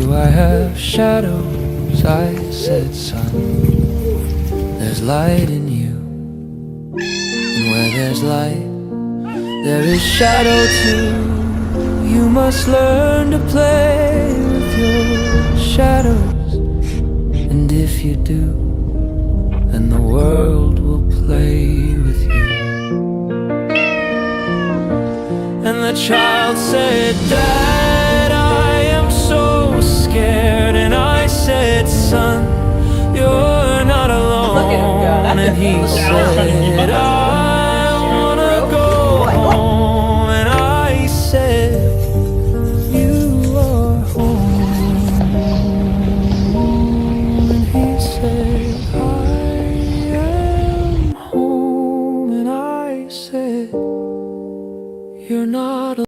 Do I have shadows? I said, son, there's light in you. And where there's light, there is shadow too. You must learn to play with your shadows. And if you do, then the world will play with you. And the child said, Dad, I am so scared. And I said, son, you're not alone. Look at him go. That's And he said, I wanna go home. And I said, you are home. And he said, I am home. And I said, you're not alone.